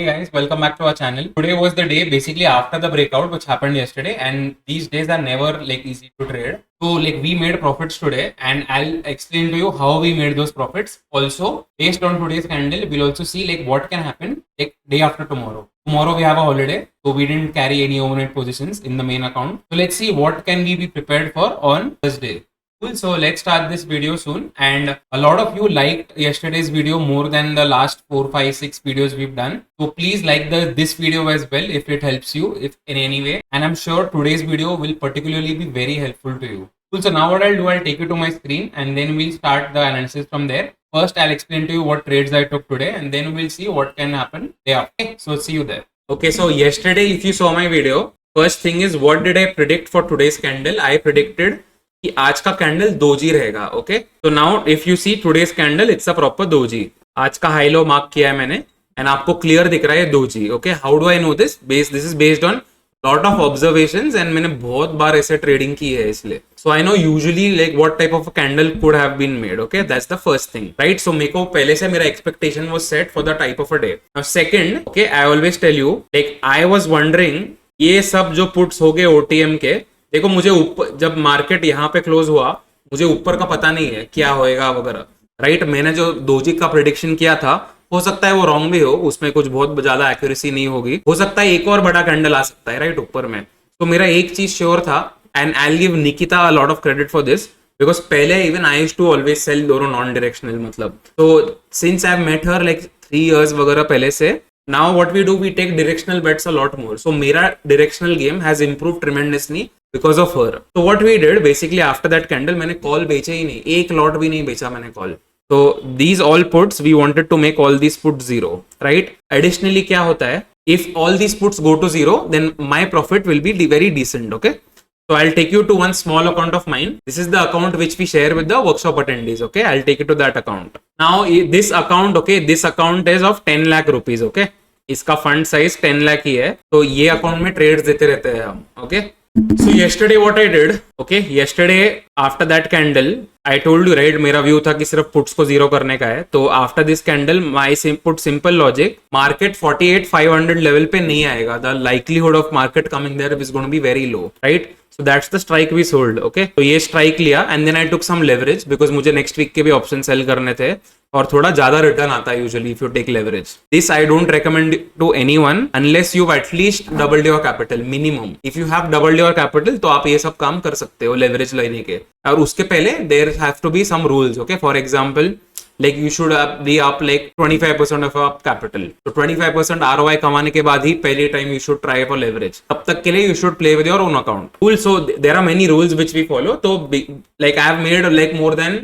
Hey guys, welcome back to our channel. Today was the day basically after the breakout which happened yesterday, and these days are never like easy to trade. So we made profits today, and I'll explain to you how we made those profits. Also, based on today's candle, we'll also see what can happen day after tomorrow. Tomorrow we have a holiday, so we didn't carry any overnight positions in the main account. So let's see what can we be prepared for on Thursday. Cool. So let's start this video soon, and a lot of you liked yesterday's video more than the last 4, 5, 6 videos we've done. So please like this video as well if it helps you if in any way, and I'm sure today's video will particularly be very helpful to you. Cool. So now what I'll do, I'll take you to my screen and then we'll start the analysis from there. First I'll explain to you what trades I took today, and then we'll see what can happen day after. Okay, so see you there. Okay, so yesterday if you saw my video, first thing is what did I predict for today's candle? I predicted कि आज का candle doji रहेगा. Okay, तो now if you see today's candle, it's a proper doji. आज का high low mark किया है मैंने, एंड आपको क्लियर दिख रहा है doji. Okay, how do I know this? This is based on lot of observations, and मैंने बहुत बार ऐसे ट्रेडिंग की है इसलिए. सो I know usually what type of candle could have been made. Okay, that's the first thing, right? So मेरे को पहले से मेरा expectation was set for the type of a day. Now second, okay, I always tell you I was wondering ये सब जो puts हो गए ओटीएम के, देखो मुझे ऊपर जब मार्केट यहाँ पे क्लोज हुआ, मुझे ऊपर का पता नहीं है क्या होएगा वगैरह, राइट? मैंने जो दोजी का प्रेडिक्शन किया था, हो सकता है वो रॉन्ग भी हो, उसमें कुछ बहुत ज्यादा एक्यूरेसी नहीं होगी, हो सकता है एक और बड़ा कैंडल आ सकता है, राइट, ऊपर में. तो मेरा एक चीज श्योर था, and I will give Nikita a lot of credit for this, because पहले even I used to always sell दोनों नॉन डायरेक्शनल, मतलब तो since I have met her 3 years वगैरह पहले से. Now what we do, we take directional bets a lot more. So मेरा directional game has improved tremendously because of her. So what we did basically after that candle, मैंने call बेचे ही नहीं, एक lot भी नहीं बेचा मैंने call. So these all puts we wanted to make all these puts zero, right? Additionally क्या होता है, if all these puts go to zero, then my profit will be very decent. Okay, so I'll take you to one small account of mine. This is the account which we share with the workshop attendees. Okay, I'll take you to that account. Now this account, okay, this account is of 10 lakh rupees. Okay, इसका fund size 10 lakh ही है, तो ये account में trades देते रहते हैं हम. Okay, so yesterday what I did, okay, yesterday after that candle I told you, right, मेरा व्यू था कि सिर्फ पुट्स को जीरो करने का है. तो after this candle my put simple logic, market 48,500 level पे नहीं आएगा. The likelihood of market coming there is going to be very low, right? So that's the strike we sold. Okay, तो ये strike लिया, and then I took some leverage because मुझे next week के भी option sell करने थे, और थोड़ा ज्यादा रिटर्न आता है usually if you take leverage. This I don't recommend to anyone unless you've at least doubled your capital minimum. If you have doubled your capital, तो आप ये सब काम कर सकते हो leverage लेने के, और उसके पहले there have to be some rules. Okay, for example, you should be up 25% of your capital. So 25% ROI कमाने के बाद ही पहले time you should try for leverage. तब तक के लिए you should play with your own account. Cool. So there are many rules which we follow. तो I have made more than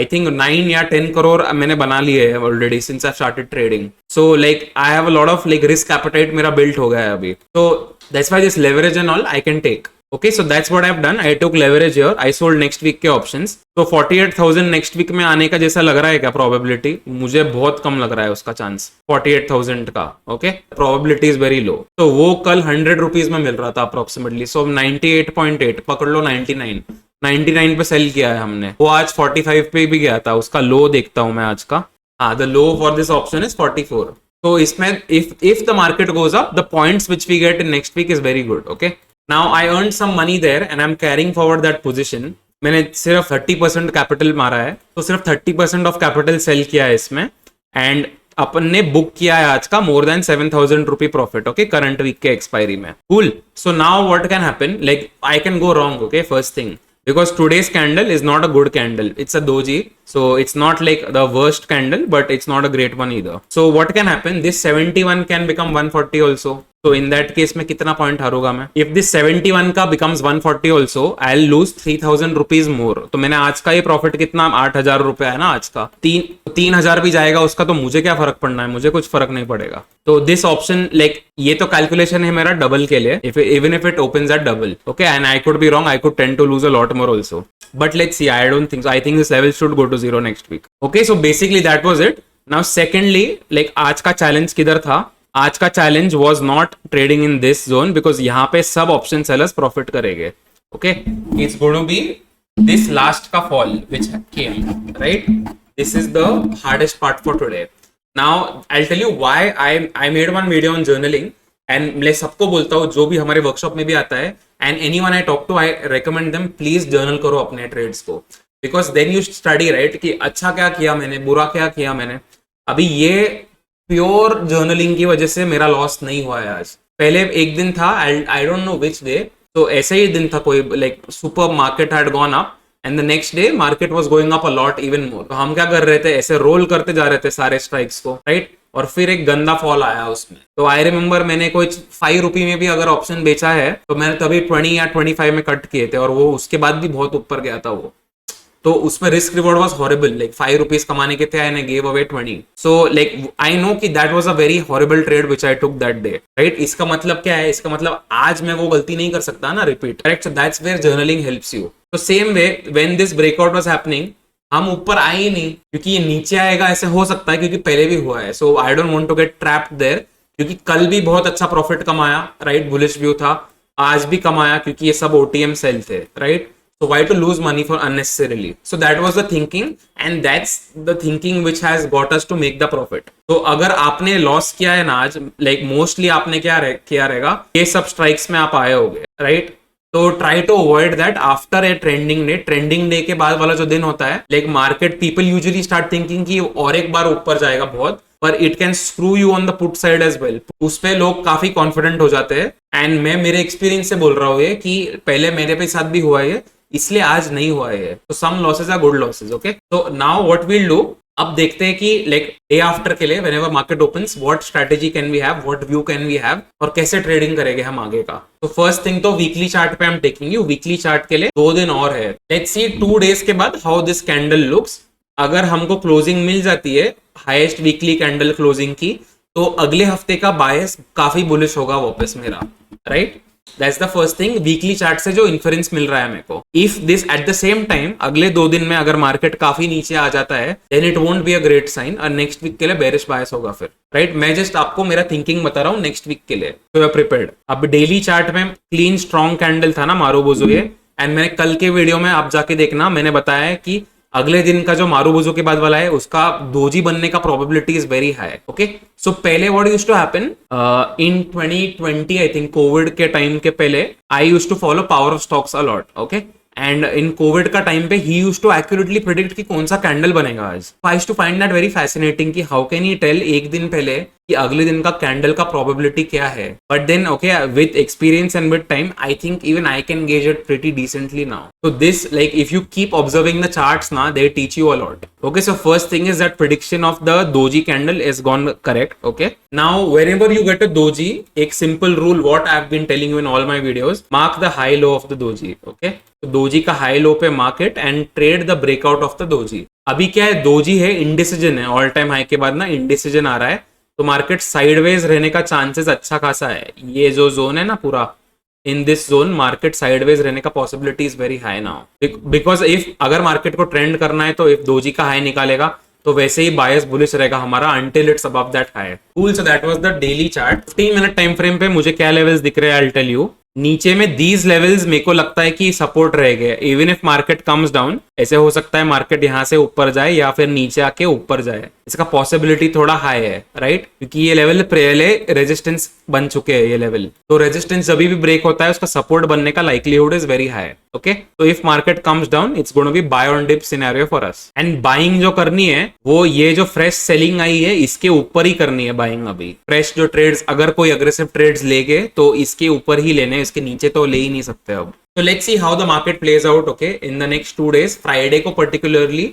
I think 9 या 10 crore मैंने बना लिए है already since I started trading. So I have a lot of risk appetite मेरा built हो गया है अभी. So that's why this leverage and all I can take. Okay, so that's what I've done. I took leverage here. I sold next week के options. तो 48,000 next week में आने का जैसा लग रहा है क्या probability? मुझे बहुत कम लग रहा है उसका चांस 48,000 का. Okay, probability is very low. तो वो कल 100 रुपीज में मिल रहा था approximately. So 98.8 पकड़ लो, 99 पे सेल किया है हमने. वो आज 45 पे भी गया था. उसका लो देखता हूं मैं आज का. हाँ, the low for this option is 44. तो इसमें if the market goes up, the points which we get in next week is very good. Okay, now I earned some money there and I'm carrying forward that position. मैंने सिर्फ 30% capital मारा है, तो सिर्फ 30% of capital cell किया है इसमें, and अपन ने बुक किया है आज का मोर देन 7,000 रुपी प्रॉफिट. ओके, करंट वीक के एक्सपायरी में. Cool. So now what can happen, I can go wrong. Okay, first thing, because today's candle is not a good candle. It's a doji, so it's not the worst candle, but it's not a great one either. So what can happen, this 71 can become 140 also. So in that case में कितना point हारूंगा मैं? If this 71 का becomes 140 also, I'll lose 3,000 rupees more. तो मैंने आज का ये profit कितना, 8,000 रुपए है ना आज का. 3,000 भी जाएगा उसका, तो मुझे क्या फर्क पड़ना है? मुझे कुछ फर्क नहीं पड़ेगा. तो दिस ऑप्शन ये तो कैलकुलेशन है मेरा डबल के लिए, even if it opens at double. Okay, and I could be wrong. I could tend to lose a lot more also. But let's see. I don't think so. I think this level should go to zero next week. Okay, so basically that was it. Now secondly, आज का challenge किधर था? आज का challenge was not trading in this zone, because यहाँ पे सब option sellers profit करेंगे. Okay, it's going to be this last का fall which came, right? This is the hardest part for today. Now I tell you why I made one video on journaling, and मैं सबको बोलता हूँ जो भी हमारे workshop में भी आता है, and anyone I talk to, I recommend them please journal करो अपने ट्रेड्स को, because then you study right कि अच्छा क्या किया मैंने, बुरा क्या किया मैंने। अभी ये प्योर जर्नलिंग की वजह से मेरा लॉस नहीं हुआ है आज। पहले एक दिन था, I don't know which day, तो ऐसे ही दिन था कोई, like super market had gone up and the next day market was going up a lot even more. तो हम क्या कर रहे थे, ऐसे रोल करते जा रहे थे सारे स्ट्राइक्स को, राइट, और फिर एक गंदा फॉल आया उसमें। तो आई रिमेंबर मैंने कोई 5 रुपये में भी अगर ऑप्शन बेचा है तो मैंने तभी 20 या 25 में कट किए थे, और वो उसके बाद भी बहुत ऊपर गया था वो। तो उसमें risk reward was horrible, like 5 rupees कमाने के थे and I give away 20। So like I know कि that was a very horrible trade which I took that day, right. इसका मतलब क्या है, इसका मतलब आज मैं वो गलती नहीं कर सकता ना repeat, correct. So that's where journaling helps you. तो same way when this breakout was happening, हम ऊपर आए ही नहीं, क्योंकि ये नीचे आएगा ऐसे हो सकता है, क्योंकि पहले भी हुआ है। So I don't want to get trapped there, क्योंकि कल भी बहुत अच्छा प्रॉफिट कमाया, राइट, बुलिश व्यू था, आज भी कमाया क्योंकि ये सब ओटीएम सेल थे, right. So why to lose money for unnecessarily? So that was the thinking, and that's the thinking which has got us to make the profit. तो अगर आपने लॉस किया है ना आज, like mostly आपने किया रहेगा, ये सब स्ट्राइक्स में आप आए होगे, right? तो try to avoid that after a trending day. Trending day के बाद वाला जो दिन होता है, like market people usually start thinking कि और एक बार ऊपर जाएगा बहुत, पर it can screw you on the put side as well. उस पे लोग काफी कॉन्फिडेंट हो जाते हैं, एंड मैं मेरे एक्सपीरियंस से बोल रहा हूँ ये कि पहले मेरे पे साथ भी हुआ है, इसलिए आज नहीं हुआ है। तो some losses are good losses, okay. तो नाउ व्हाट वील डू, अब देखते हैं कि लाइक डे आफ्टर के लिए whenever market opens, what strategy can we have, what view can we have, और कैसे ट्रेडिंग करेंगे हम आगे का। तो फर्स्ट थिंग तो वीकली चार्ट पे हम टेकिंग यू। वीकली चार्ट के लिए 2 दिन और है, लेट्स सी 2 डेज के बाद हाउ दिस कैंडल लुक्स। अगर हमको क्लोजिंग मिल जाती है हाईएस्ट वीकली कैंडल क्लोजिंग की, तो अगले हफ्ते का बायस काफी बुलिश होगा वापस मेरा, right. That's the first thing, weekly chart से जो इन्फ्रेंस मिल रहा है मेरे को। If this at the same time अगले 2 दिन में अगर मार्केट काफी नीचे आ जाता है, then it won't be a great sign, और नेक्स्ट वीक के लिए बेरिश बायस होगा फिर, राइट। मैं जस्ट आपको मेरा थिंकिंग बता रहा हूँ नेक्स्ट वीक के लिए, तो यू आर प्रिपेयर्ड। अब डेली चार्ट में क्लीन स्ट्रॉन्ग कैंडल था ना मारुबुजू ये, एंड मैंने कल के वीडियो में आप जाके देखना, मैंने बताया है कि अगले दिन का जो मारुबुजू के बाद वाला है उसका दोजी बनने का probability is very high, okay. So पहले what used to happen in 2020, I think Covid के टाइम के पहले, I used to follow power of stocks a lot, okay. And in Covid का टाइम पे he used to accurately predict कि कौन सा candle बनेगा आज। I used to find that very fascinating कि हाउ कैन ही टेल एक दिन पहले कि अगले दिन का कैंडल का प्रोबेबिलिटी क्या है। But then okay, with experience and with time I think even I can gauge it pretty decently now. So this, like, if you keep observing the charts now, they teach you a lot. Okay, so first thing is that prediction of the doji candle is gone correct. Okay, now whenever you get a doji, एक simple rule what I've been telling you in all my videos, mark the high low of the doji. Okay, तो doji का high low पे mark it and trade the breakout of the doji. अभी क्या है, doji है indecision है, all time high के बाद ना indecision आ रहा है, तो मार्केट साइडवेज रहने का चांसेस अच्छा खासा है। ये जो जोन है ना पूरा, इन दिस जोन मार्केट साइडवेज रहने का possibility is very high now, because if अगर मार्केट को ट्रेंड करना है तो इफ दोजी का हाई निकालेगा तो वैसे ही बायस बुलिश रहेगा हमारा until it's above that high. Cool, so that was the daily chart. 15 minute time frame पे मुझे क्या लेवल्स दिख रहे हैं, आई विल टेल यू। नीचे में दीज लेवल्स मेरे को लगता है कि सपोर्ट रहेंगे, even if market comes down. ऐसे हो सकता है मार्केट यहाँ से ऊपर जाए या फिर नीचे आके ऊपर जाए, इसका पॉसिबिलिटी थोड़ा हाई है, राइट, क्योंकि ये लेवल पहले रेजिस्टेंस बन चुके हैं ये लेवल। तो रेजिस्टेंस जब भी ब्रेक होता है उसका सपोर्ट बनने का likelihood is very high, okay. तो if market comes down it's going to be buy on dip scenario for us, and buying जो करनी है वो ये जो फ्रेश सेलिंग आई है इसके ऊपर ही करनी है बाइंग। अभी फ्रेश जो ट्रेड्स, अगर कोई अग्रेसिव ट्रेड्स लेगे तो इसके ऊपर ही लेने, इसके नीचे तो ले ही नहीं सकते अब। So let's see how the market plays out, okay, in the next 2 days. Friday को particularly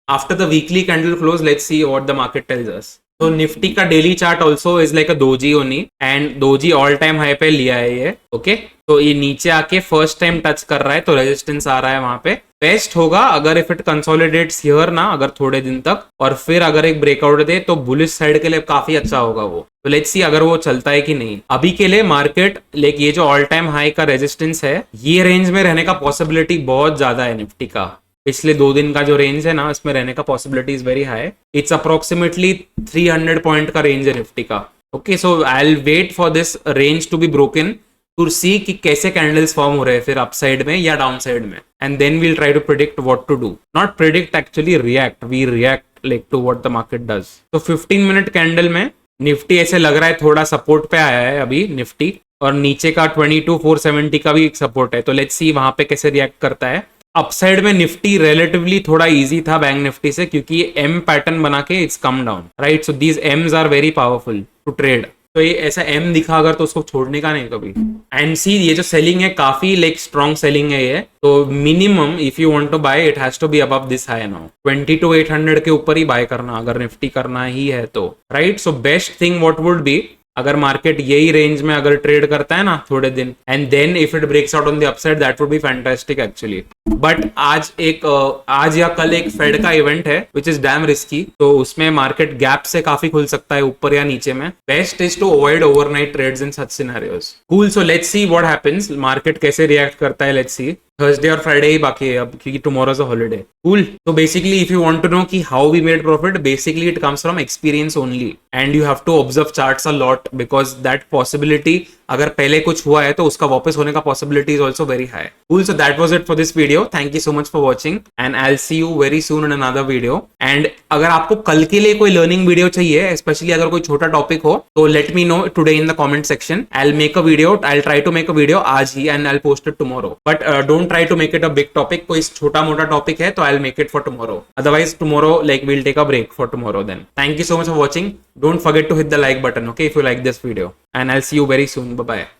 after the weekly candle close, let's see what the market tells us. So Nifty का daily chart also is like a doji only, and doji all time high पे लिया है ये, okay. तो ये नीचे आके फर्स्ट टाइम टच कर रहा है तो रेजिस्टेंस आ रहा है वहां पे। बेस्ट होगा अगर इफ इट कंसोलिडेट्स हियर ना, अगर थोड़े दिन तक, और फिर अगर एक ब्रेकआउट दे तो बुलिश साइड के लिए काफी अच्छा होगा वो। तो लेट्स सी अगर वो चलता है कि नहीं। अभी के लिए मार्केट लाइक ये जो ऑल टाइम हाई का रेजिस्टेंस है ये रेंज में रहने का पॉसिबिलिटी बहुत ज्यादा है निफ्टी का। पिछले 2 दिन का जो रेंज है ना इसमें रहने का possibility is very high. It's approximately 300 point का रेंज है निफ्टी का, okay. So I will wait for this range to be broken to see कि कैसे कैंडल्स फॉर्म हो रहे हैं फिर अपसाइड में या डाउन साइड में, and then we'll try to predict what to do. Not predict, actually react, we react like to what the market does. तो 15 मिनट कैंडल में निफ्टी ऐसे लग रहा है थोड़ा सपोर्ट पे आया है अभी निफ्टी, और नीचे का 22,470 का भी एक सपोर्ट है, तो लेट्स सी वहां पे कैसे रिएक्ट करता है। अपसाइड में निफ्टी रिलेटिवली थोड़ा इजी था बैंक निफ्टी से, क्योंकि ये एम पैटर्न बना के it's come down, right. So these Ms are very powerful to trade. तो ये ऐसा एम दिखा अगर तो उसको छोड़ने का नहीं कभी। एंड सी ये जो सेलिंग है काफी लाइक स्ट्रॉन्ग सेलिंग है ये, तो minimum if you want to buy it has to be above this high now. 22,800 के ऊपर ही बाय करना अगर निफ्टी करना ही है तो, right. So best thing what would be, अगर मार्केट यही रेंज में अगर ट्रेड करता है ना थोड़े दिन, and then if it breaks out on the upside, that would be fantastic actually. But आज या कल एक फेड का इवेंट है विच इज डैम रिस्की, तो उसमें मार्केट गैप से काफी खुल सकता है ऊपर या नीचे में। Best is to avoid overnight trades in such scenarios. Cool, so let's see what happens, market कैसे रिएक्ट करता है, लेट्स सी। थर्सडे और फ्राइडे ही बाकी है अब, क्योंकि tomorrow is a holiday. Cool, तो basically if you want to know कि how we made profit, basically it comes from experience only, and you have to observe charts a lot, because that possibility अगर पहले कुछ हुआ है तो उसका वापस होने का possibility is also very high. Cool, so that was it for this video. Thank you so much for watching and I will see you very soon in another video. And अगर आपको कल के लिए कोई लर्निंग वीडियो चाहिए, specially अगर कोई छोटा टॉपिक हो, तो let me know today in the comment section. I will make a video, I will try to make a video आज ही and I will post it tomorrow. But don't try to make it a big topic, कोई छोटा मोटा topic है तो I will make it for tomorrow, otherwise tomorrow like we'll take a break for tomorrow then. Thank you so much for watching. Don't forget to hit the like button, okay, if you like this video. And I'll see you very soon. Bye bye.